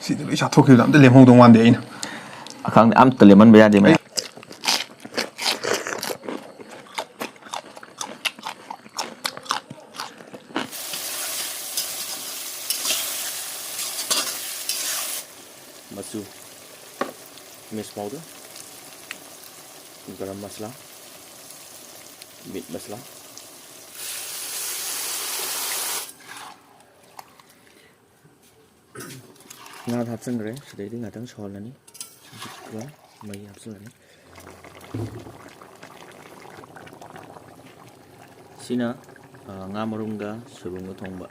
Sida loi chathokhiba amta lemhongdong wande aina akhang amta lemon ba yade ma machu mish powder garam masala meat masala nga hapsanre sidai nga tang solani juga mai hapsanani sina nga marumga soibum thongba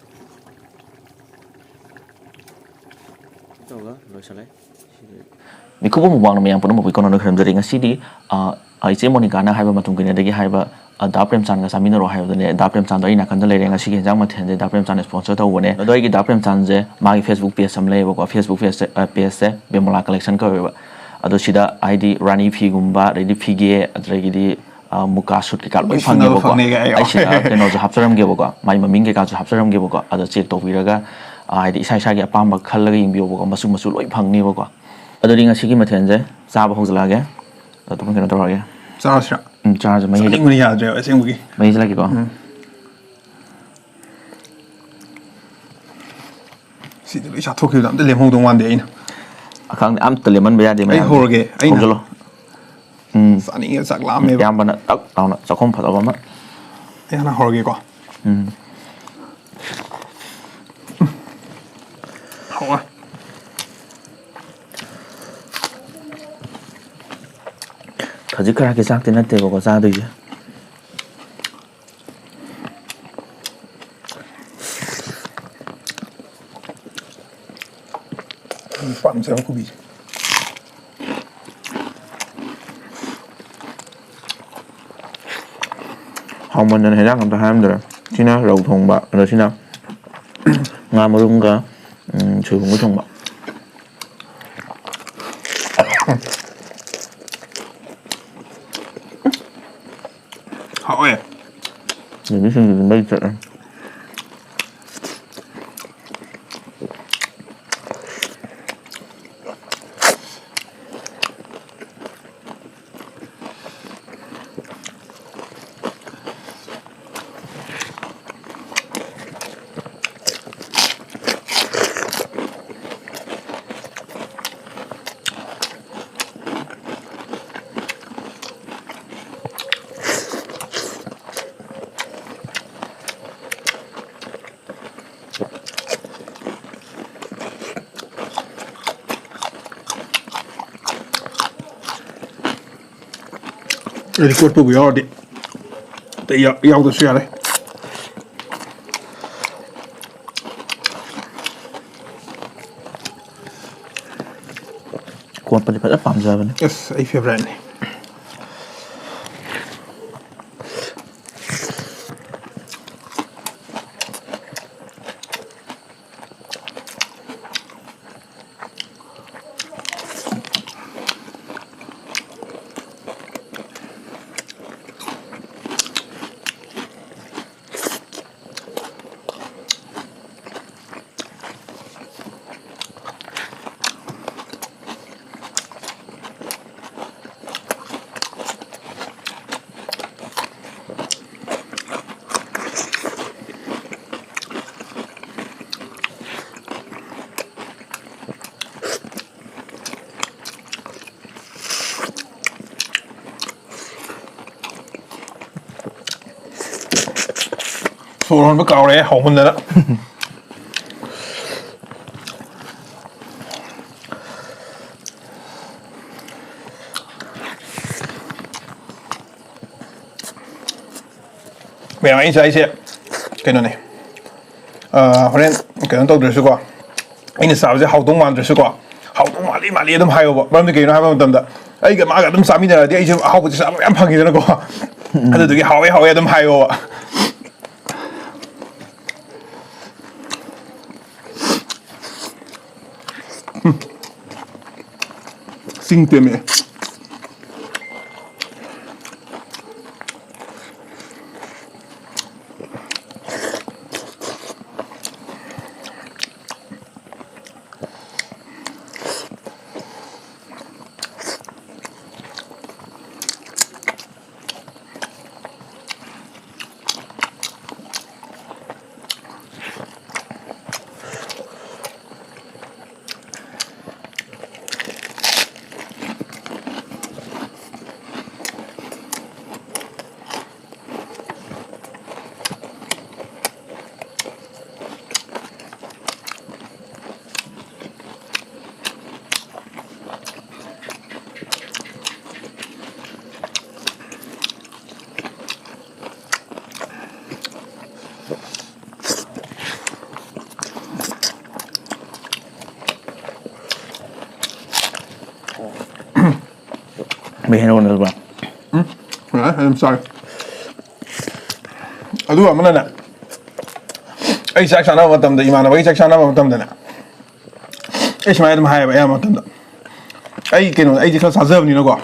toga loisalai Mitkhuba mukbang na pun mapui kono khurumjari ngasidi aiche monica na haiba matung kine dagi haiba da prem chan ga samina ro haiba ne da prem chan do ina kan le renga si ge jang ma then de da prem chan sponsor to wone do gi da prem chan je magi Facebook page sam le ko Facebook page se bemola collection ko ba ado sida id rani phi gumba ready phi ge adregi di muka shoot ke kal oi phang ge ko ai sida keno jo hapsaram ge ko mai maming ge ka jo hapsaram ge ko ado check to biraga id isa isa ge apam ba khal ga ying bi ko masu masu loi phang ni ko adori nga sigi mathenje chaba hojlage ado tum kena torage charge charge mai ning muni ya je asengbugi mai jala ki ko sida loi chathokhiba amta lemhongdong wande aina akhang amta lemon ba yade ma ai horge aina hojlo sani ya sak lame yam bana tak tauna chakhom phadaba ma yana horge ko hawa khajik khara ke sak te na te ko sa doi pam sa ko bi hongman nan hedang am ta ham dra sina rau thongba ro sina nga marum ga soibum thongba hawa ni sing ni bai cha record to go de te ya da su ya le ko pa pa pam ja bane yes ai favorite ne 소론도搞嘞，好闷的了。每样一些一些，跟着你。反正可能都就是啩，你稍微好動漫就是啩，好動漫你買你都買個喎，唔知幾多係咪得唔得？哎個馬嘅都三米的，啲以前好不就是咁胖嘅那個，佢哋對佢好嘅都買個喎。新店面。May hinaw na ba? I'm sorry. Aduh, mana nak? Ay saksa na matam da imana bai saksa na matam da na. Ay shmai dum hai ba ya matam da. Ay keno ay ji kha sa zab ni no ko.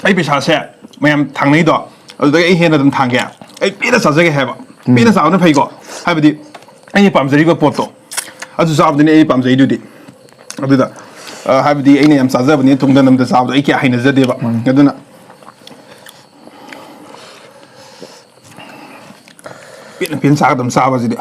Ay pe sa se mayam thang nei do. Adu da ay hen da dum thang ge. Ay pe da sa se ge hai ba. Pe da sa na phai ko. Hai ba di. Ay pam jari ko pot to. Adu sa ab ni ay pam jai du di. Adu da hai ba di ay ne yam sa zab ni tung da nam da sa ab da ay kya hai na zade ba. Adu na Pin sa dum sa ba ji de.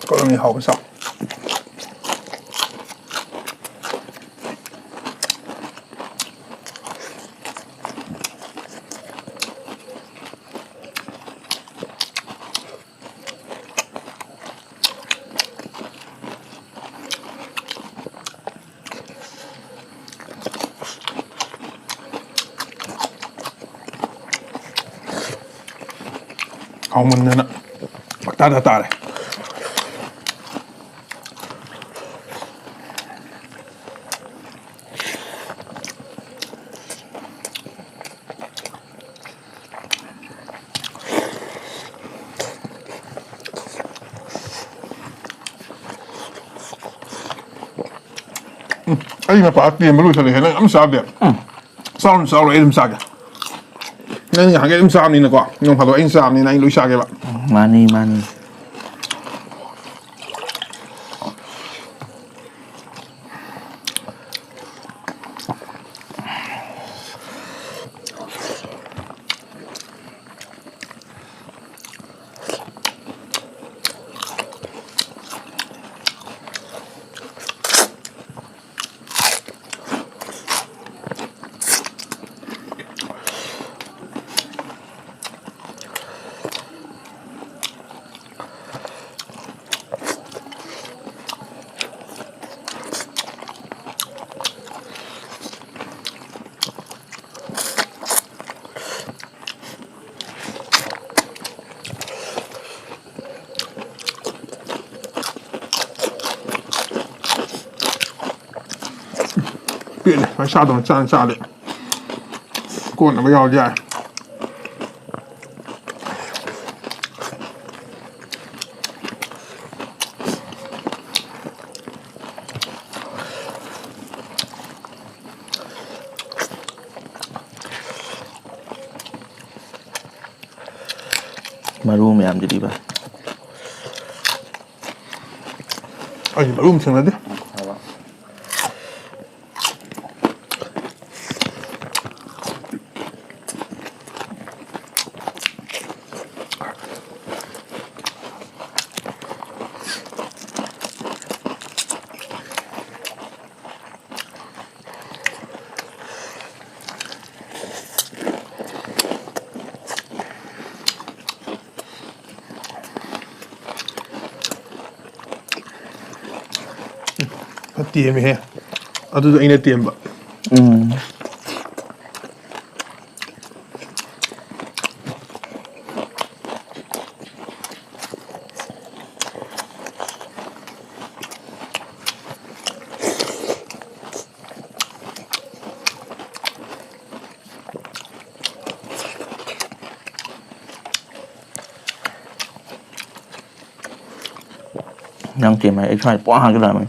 Có gì hậu sao? Hậu mình nên á, bắt ta này. Ay nga pa tiền mới lùi thằng này nó ấm sao đẹp. Sao lại em sao kìa. Nên nhà cái em sao này là quả, nhưng phải là anh sao này anh lùi sao kìa bạn. Mani mani. Biển này phải sao đồng chan sao đấy. Cuộn nó mới ao dài. Marum ya jadi ba. Ay, marum sen hadi. Tiêm he, aduh ini tiêm ba. Yang tiêm này phải bỏ hai cái là mình.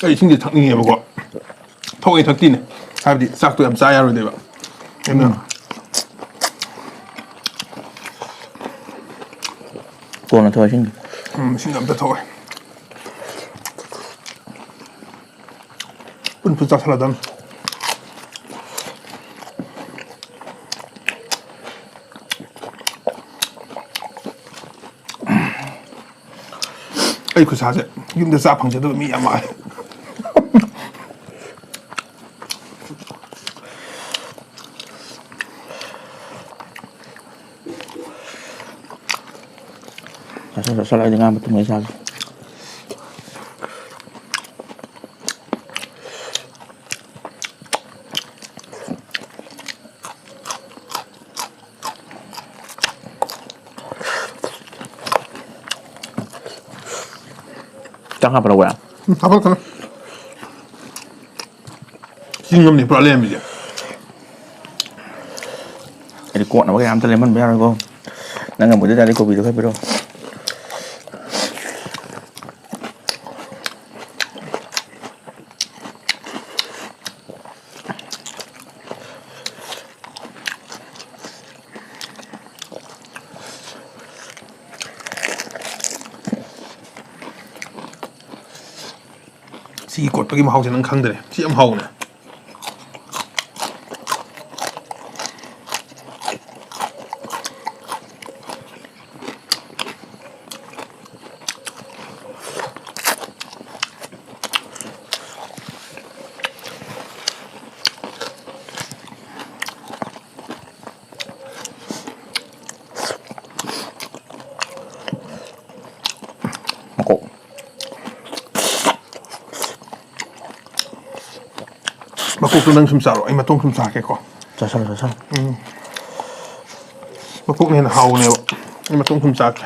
ꯑꯩ ꯏꯁꯤꯡꯁꯦ ꯊꯛꯅꯤꯡꯉꯦꯕꯀꯣ ꯊꯛꯑꯣꯏ ꯊꯛꯇꯤꯅꯦ ꯍꯥꯏꯕꯗꯤ ꯆꯥꯛꯇꯣ ꯌꯥꯝ ꯆꯥ ꯌꯥꯔꯣꯏꯗꯣꯏꯕ ꯑꯗꯨꯅ ꯀꯣꯟꯅ ꯊꯛꯑꯣ ꯏꯁꯤꯡ ꯏꯁꯤꯡ ꯑꯝꯇ ꯊꯛꯑꯣꯏ ꯄꯨꯟ ꯄꯨꯟ ꯆꯥꯁꯜꯂꯗꯝꯅꯤ ꯑꯩ ꯈꯨꯠꯁꯥꯁꯦ ꯌꯨꯝꯗ ꯆꯥ ꯐꯪꯖꯗꯕ ꯃꯤ ꯌꯥꯝ ꯃꯥꯜꯂꯦ ꯆꯥꯁꯜꯂꯣ ꯑꯩꯗꯤ ꯉꯥ ꯃꯇꯨꯝ ꯑꯣꯏ ꯆꯥꯒꯦ ꯆꯥꯛ ꯍꯥꯞꯄ꯭ꯔꯥ ꯋꯦ ꯍꯥꯞꯄꯛꯀꯅꯨ ꯆꯤꯡꯉꯝꯅꯤ ꯄꯨꯔꯥ ꯂꯩꯔꯝꯃꯤꯁꯦ ꯑꯩꯗꯤ ꯀꯣꯠꯅꯕ ꯀꯌꯥ ꯑꯝꯇ ꯂꯦꯝꯍꯟꯕ ꯌꯥꯔꯣꯏꯀꯣ ꯅꯪ ꯉꯝꯃꯣꯏꯗꯣꯏ ꯇꯥꯔꯗꯤ ꯀꯣꯕꯤꯗꯣ ꯈꯔ ꯄꯤꯔꯛꯑꯣ ꯁꯤꯒꯤ ꯀꯣꯠꯄꯒꯤ ꯃꯍꯥꯎꯁꯦ ꯅꯪ ꯈꯪꯗ꯭ꯔꯦ ꯁꯤ ꯌꯥꯝ ꯍꯥꯎꯅꯦ ꯃꯀꯣꯛ ꯃꯀꯣꯛꯇꯣ ꯅꯪ ꯁꯨꯝ ꯆꯥꯔꯣ ꯑꯩ ꯃꯇꯣꯡ ꯁꯨꯝ ꯆꯥꯒꯦꯀꯣ ꯆꯥꯁꯜꯂꯣ ꯆꯥꯁꯜꯂꯣ ꯃꯀꯣꯛꯅ ꯍꯦꯟꯅ ꯍꯥꯎꯕꯅꯦꯕ ꯑꯩ ꯃꯇꯣꯡ ꯁꯨꯝ ꯆꯥꯒꯦ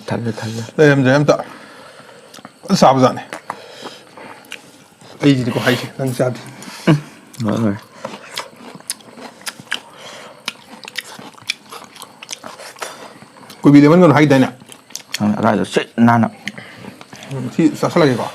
ꯊꯜꯂꯦ ꯊꯜꯂꯦ ꯂꯩꯔꯝꯗ꯭ꯔꯦ ꯑꯝꯇ ꯐꯖꯅ ꯆꯥꯕꯖꯥꯠꯅꯤ ꯑꯩꯁꯤꯗꯤꯀꯣ ꯍꯥꯏꯁꯦ ꯅꯪ ꯆꯥꯗꯦ ꯍꯣꯏ ꯍꯣꯏ ꯀꯣꯕꯤ ꯂꯦꯃꯟꯒꯅꯨ ꯍꯥꯏꯗꯥꯏꯅꯦ ꯑꯗꯨꯋꯥꯏꯗ ꯁꯤꯠ ꯅꯥꯟꯅ ꯁꯤ ꯆꯥꯁꯜꯂꯒꯦꯀꯣ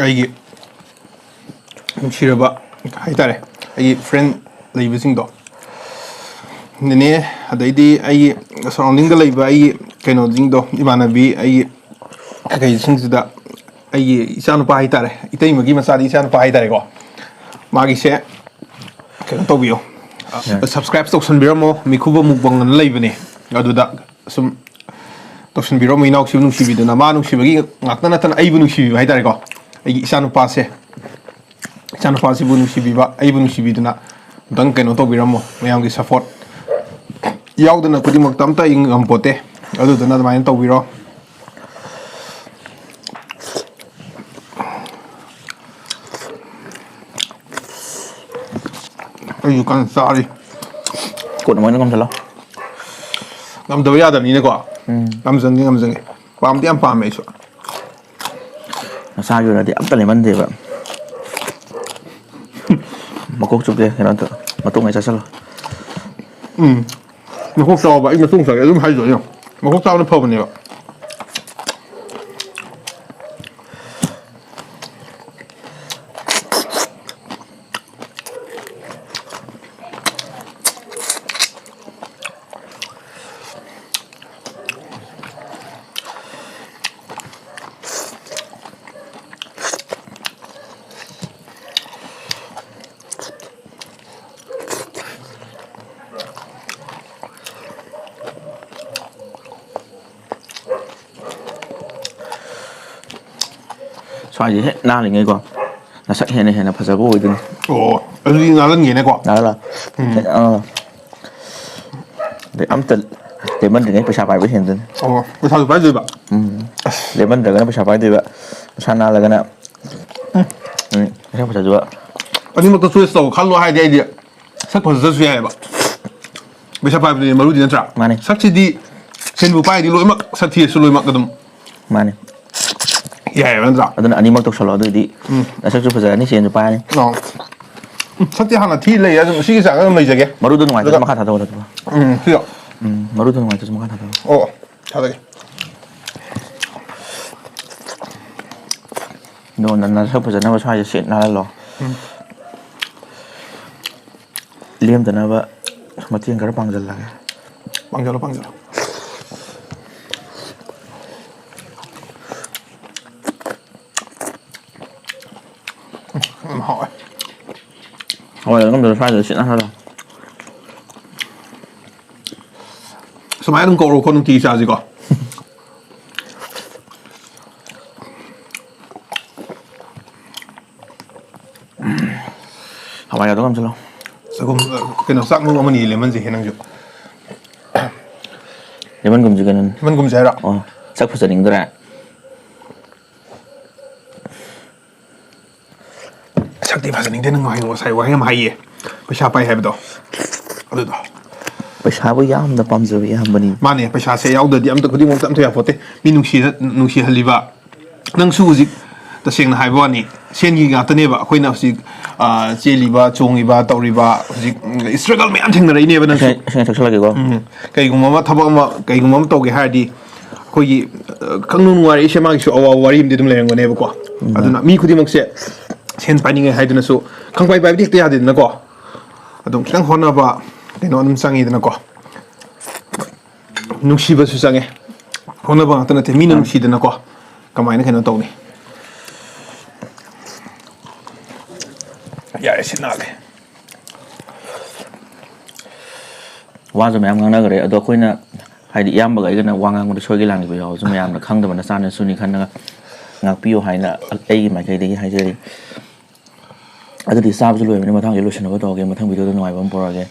ꯑꯩꯒꯤ ꯅꯨꯡꯁꯤꯔꯕ ꯍꯥꯏꯇꯥꯔꯦ ꯑꯩꯒꯤ ꯐ꯭ꯔꯦꯟ ꯂꯩꯕꯁꯤꯡꯗꯣ ꯅꯦꯅꯦ ꯑꯗꯩꯗꯤ ꯑꯩꯒꯤ ꯁꯔꯥꯎꯟꯗꯤꯡꯗ ꯂꯩꯕ ꯑꯩꯒꯤ ꯀꯩꯅꯣꯁꯤꯡꯗꯣ ꯏꯃꯥꯟꯅꯕꯤ ꯑꯩꯒꯤ ꯀꯩꯁꯤꯡꯁꯤꯗ ꯑꯩꯒꯤ ꯏꯆꯥꯅꯨꯄꯥ ꯍꯥꯏꯇꯥꯔꯦ ꯏꯇꯩꯃꯒꯤ ꯃꯆꯥꯗꯤ ꯏꯆꯥꯅꯨꯄꯥ ꯍꯥꯏꯇꯥꯔꯦꯀꯣ ꯃꯥꯒꯤꯁꯦ ꯀꯩꯅꯣ ꯇꯧꯕꯤꯌꯣ ꯁꯕꯁꯀ꯭ꯔꯥꯏꯕ ꯇꯧꯁꯟꯕꯤꯔꯝꯃꯣ ꯃꯤꯈꯨꯕ ꯃꯨꯛꯕꯪ ꯂꯩꯕꯅꯦ ꯑꯗꯨꯗ ꯁꯨꯝ ꯇꯧꯁꯟꯕꯤꯔꯝꯃꯣ ꯏꯅꯥꯎꯁꯤꯕꯨ ꯅꯨꯡꯁꯤꯕꯤꯗꯨꯅ ꯃꯥ ꯅꯨꯡꯁꯤꯕꯒꯤ ꯉꯥꯛꯇ ꯅꯠꯇꯅ ꯑꯩꯕꯨ ꯅꯨꯡꯁꯤꯕꯤꯕ ꯍꯥꯏꯇꯥꯔꯦꯀꯣ ꯑꯩꯒꯤ ꯏꯆꯥꯅꯨꯄꯥꯁꯤꯕꯨ ꯅꯨꯡꯁꯤꯕꯤꯕ ꯑꯩꯕꯨ ꯅꯨꯡꯁꯤꯕꯤꯗꯨꯅ ꯑꯝꯇꯪ ꯀꯩꯅꯣ ꯇꯧꯕꯤꯔꯝꯃꯣ ꯃꯌꯥꯝꯒꯤ ꯁꯞꯄꯣꯔꯠ ꯌꯥꯎꯗꯅ ꯈꯨꯗꯤꯡꯃꯛꯇ ꯑꯝꯇ ꯉꯝꯄꯣꯠꯇꯦ ꯑꯗꯨꯗꯨꯅ ꯑꯗꯨꯃꯥꯏꯅ ꯇꯧꯕꯤꯔꯣ ꯑꯩꯁꯨ ꯀꯟꯅ ꯆꯥꯔꯤ ꯀꯣꯠ ꯑꯃ ꯉꯝꯁꯜꯂꯣ ꯉꯝꯗꯕ ꯌꯥꯗꯕꯅꯤꯅꯀꯣ ꯉꯝꯖꯪꯒꯦ ꯄꯥꯝꯗꯤ ꯌꯥꯝ ꯄꯥꯝꯃꯦ ꯑꯩꯁꯨ ꯅꯁꯥꯒꯤ ꯑꯣꯏꯅꯗꯤ ꯑꯝꯇ ꯂꯦꯝꯍꯟꯗꯦꯕ ꯃꯀꯣꯛ ꯆꯨꯞꯀꯦ ꯀꯩꯅꯣ ꯃꯇꯨꯡ ꯆꯠꯁꯜꯂꯣ ꯃꯀꯣꯛ ꯆꯥꯎꯕ ꯑꯩ ꯃꯇꯨꯡ ꯆꯠꯒꯦ ꯑꯗꯨꯝ ꯍꯥꯏꯗꯣꯏꯅꯣ ꯃꯀꯣꯛ ꯆꯥꯕꯅ ꯐꯕꯅꯦꯕ ꯁ꯭ꯋꯥꯏꯁꯦ ꯍꯦꯛ ꯅꯥꯜꯂꯤꯉꯩꯀꯣ ꯅꯁꯛ ꯍꯦꯟꯅ ꯐꯖꯕ ꯑꯣꯏꯗꯣꯏꯅꯤ ꯑꯣ ꯑꯗꯨꯗꯤ ꯉꯥꯜꯍꯟꯒꯦꯅꯦꯀꯣ ꯅꯥꯜꯂ ꯑꯗꯩ ꯑꯝꯇ ꯂꯦꯃꯟꯗ꯭ꯔꯤꯉꯩ ꯄꯩꯁꯥ ꯄꯥꯏꯕ ꯍꯦꯟꯗꯣꯏꯅꯤ ꯑꯣ ꯄꯩꯁꯥꯁꯨ ꯄꯥꯏꯗꯣꯏꯕ ꯂꯦꯃꯟꯗ꯭ꯔꯒꯅ ꯄꯩꯁꯥ ꯄꯥꯏꯗꯣꯏꯕ ꯃꯁꯥ ꯅꯥꯜꯂꯒꯅ ꯃꯁꯛ ꯐꯖꯗꯣꯏꯕ ꯑꯅꯤꯃꯛꯇ ꯆꯣꯏꯁ ꯇꯧ ꯈꯜꯂꯣ ꯍꯥꯏꯗꯤ ꯑꯩꯗꯤ ꯁꯛ ꯐꯖꯗ꯭ꯔꯁꯨ ꯌꯥꯏꯑꯕ ꯄꯩꯁꯥ ꯄꯥꯏꯕꯗꯨꯗꯤ ꯃꯔꯨꯗꯤ ꯅꯠꯇ꯭ꯔꯥ ꯃꯥꯅꯤ ꯁꯛꯁꯤꯗꯤ ꯁꯦꯟꯕꯨ ꯄꯥꯏꯔꯗꯤ ꯂꯣꯏꯅꯃꯛ ꯁꯛ ꯊꯤꯔꯁꯨ ꯂꯣꯏꯅꯃꯛ ꯑꯗꯨꯝ ꯃꯥꯅꯤ ꯌꯥꯏꯑꯕ ꯅꯠꯇ꯭ꯔꯥ ꯑꯗꯨꯅ ꯑꯅꯤꯃꯛ ꯇꯧꯁꯜꯂꯣ ꯑꯗꯨꯑꯣꯏꯗꯤ ꯅꯁꯛꯁꯨ ꯐꯖꯔꯅꯤ ꯁꯦꯟꯁꯨ ꯄꯥꯏꯔꯅꯤ ꯁꯛꯇꯤ ꯍꯥꯟꯅ ꯊꯤ ꯂꯩ ꯑꯗꯨꯝ ꯁꯤꯒꯤ ꯆꯥꯡꯗ ꯑꯗꯨꯝ ꯂꯩꯖꯒꯦ ꯃꯔꯨꯗꯣ ꯑꯗꯨꯒ ꯅꯨꯡꯉꯥꯏꯇ꯭ꯔꯁꯨ ꯃꯈꯥ ꯊꯥꯗꯧ ꯑꯗꯨꯒ ꯁꯤꯗꯣ ꯃꯔꯨꯗꯣ ꯅꯨꯡꯉꯥꯏꯇ꯭ꯔꯁꯨ ꯃꯈꯥ ꯊꯥꯗꯧ ꯑꯣ ꯊꯥꯗꯒꯦ ꯑꯗꯣ ꯅꯁꯛ ꯐꯖꯅꯕ ꯁ꯭ꯋꯥꯏꯁꯦ ꯁꯦꯠ ꯅꯥꯜꯍꯜꯂꯣ ꯂꯦꯝꯗꯅꯕ ꯃꯇꯦꯡ ꯈꯔ ꯄꯥꯡꯁꯤꯜꯂꯒꯦ ꯄꯥꯡꯖꯜꯂꯣ ꯍꯥꯎꯋꯦ ꯍꯋꯥꯏ ꯑꯉꯝꯗꯕ ꯁ꯭ꯋꯥꯏꯗ ꯁꯦꯠ ꯅꯥꯜꯍꯜꯂꯣ ꯁꯨꯃꯥꯏꯅ ꯑꯗꯨꯝ ꯀꯧꯔꯣꯀꯣ ꯅꯨꯡꯇꯤꯒꯤ ꯆꯥꯁꯤꯀꯣ ꯍꯋꯥꯏꯒꯗꯣ ꯉꯝꯁꯤꯜꯂꯣ ꯆꯒꯨꯝ ꯀꯩꯅꯣ ꯆꯥꯛ ꯃꯔꯨ ꯑꯃꯅꯤ ꯂꯦꯝꯍꯟꯁꯦ ꯅꯪꯁꯨ ꯂꯦꯃꯟꯒꯨꯝꯁꯤ ꯀꯩꯅꯣꯅꯤ ꯂꯦꯃꯟꯒꯨꯝꯁꯦ ꯍꯥꯏꯔꯣ ꯁꯛ ꯐꯖꯅꯤꯡꯗ꯭ꯔꯦ ꯁꯛꯇꯤ ꯐꯖꯅꯤꯡꯗꯦ ꯅꯪ ꯉꯁꯥꯏ ꯋꯥꯍꯩ ꯑꯃ ꯍꯥꯏꯌꯦ ꯄꯩꯁꯥ ꯄꯥꯏ ꯍꯥꯏꯕꯗꯣ ꯑꯗꯨꯗꯣ ꯄꯩꯁꯥꯕꯨ ꯌꯥꯝꯅ ꯄꯥꯝꯖꯕ ꯏꯌꯥꯝꯕꯅꯤ ꯃꯥꯅꯦ ꯄꯩꯁꯥꯁꯦ ꯌꯥꯎꯗ꯭ꯔꯗꯤ ꯑꯝꯇ ꯈꯨꯗꯤꯡꯃꯛꯇ ꯑꯝꯇ ꯌꯥꯄꯣꯠꯇꯦ ꯃꯤ ꯅꯨꯡꯁꯤꯍꯜꯂꯤꯕ ꯅꯪꯁꯨ ꯍꯧꯖꯤꯛ ꯇꯁꯦꯡꯅ ꯍꯥꯏꯕ ꯋꯥꯅꯤ ꯁꯦꯟꯒꯤ ꯉꯥꯛꯇꯅꯦꯕ ꯑꯩꯈꯣꯏꯅ ꯍꯧꯖꯤꯛ ꯆꯦꯜꯂꯤꯕ ꯆꯣꯡꯉꯤꯕ ꯇꯧꯔꯤꯕ ꯍꯧꯖꯤꯛ ꯏꯁꯇ꯭ꯔꯒꯜ ꯃꯌꯥꯝ ꯊꯦꯡꯅꯔꯛꯏꯅꯦꯕ ꯅꯪꯁꯨ ꯏꯁꯤꯡ ꯊꯛꯆꯜꯂꯒꯦꯀꯣ ꯀꯩꯒꯨꯝꯕ ꯑꯃ ꯊꯕꯛ ꯑꯃ ꯀꯩꯒꯨꯝꯕ ꯑꯃ ꯇꯧꯒꯦ ꯍꯥꯏꯔꯗꯤ ꯑꯩꯈꯣꯏꯒꯤ ꯈꯪꯅꯨꯡ ꯅꯨꯡꯉꯥꯏꯔꯛꯏꯁꯦ ꯃꯥꯒꯤꯁꯨ ꯑꯋꯥꯕ ꯋꯥꯔꯤ ꯑꯃꯗꯤ ꯑꯗꯨꯝ ꯂꯩꯔꯝꯒꯅꯦꯕꯀꯣ ꯑꯗꯨꯅ ꯃꯤ ꯈꯨꯗꯤꯡꯃꯛꯁꯦ ꯁꯦꯟ ꯄꯥꯏꯅꯤꯡꯉꯦ ꯍꯥꯏꯗꯅꯁꯨ ꯈꯪꯄꯥꯏ ꯄꯥꯏꯕꯗꯤ ꯍꯦꯛꯇ ꯌꯥꯗꯦꯗꯅꯀꯣ ꯑꯗꯨꯝ ꯈꯤꯇꯪ ꯍꯣꯠꯅꯕ ꯀꯩꯅꯣ ꯑꯗꯨꯝ ꯆꯪꯉꯤꯗꯅꯀꯣ ꯅꯨꯡꯁꯤꯕꯁꯨ ꯆꯪꯉꯦ ꯍꯣꯠꯅꯕ ꯉꯥꯛꯇ ꯅꯠꯇꯦ ꯃꯤꯅ ꯅꯨꯡꯁꯤꯗꯅꯀꯣ ꯀꯃꯥꯏꯅ ꯀꯩꯅꯣ ꯇꯧꯅꯤ ꯌꯥꯔꯦ ꯁꯤ ꯅꯥꯜꯂꯦ ꯋꯥꯁꯨ ꯃꯌꯥꯝ ꯉꯥꯡꯅꯈ꯭ꯔꯦ ꯑꯗꯣ ꯑꯩꯈꯣꯏꯅ ꯍꯥꯏꯗꯤ ꯏꯌꯥꯝꯕꯒ ꯑꯩꯒꯅ ꯋꯥ ꯉꯥꯡꯕꯗ ꯁꯣꯏꯒꯦ ꯂꯥꯟꯈꯤꯕ ꯌꯥꯎꯔꯁꯨ ꯃꯌꯥꯝꯅ ꯈꯪꯗꯕ ꯅꯆꯥꯅꯁꯨꯅꯤ ꯈꯟꯅꯒ ꯉꯥꯛꯄꯤꯌꯨ ꯍꯥꯏꯅ ꯑꯩꯒꯤ ꯃꯥꯏꯀꯩꯗꯒꯤ ꯍꯥꯏꯖꯔꯤ ꯑꯗꯨꯗꯤ ꯆꯥꯕꯁꯨ ꯂꯣꯏꯕꯅꯤ ꯃꯊꯪꯁꯦ ꯂꯣꯏꯁꯤꯟꯅꯕ ꯇꯧꯔꯒꯦ ꯃꯊꯪ ꯚꯤꯗꯤꯑꯣꯗ ꯅꯨꯡꯉꯥꯏꯕ ꯑꯃ ꯄꯨꯔꯛꯑꯒꯦ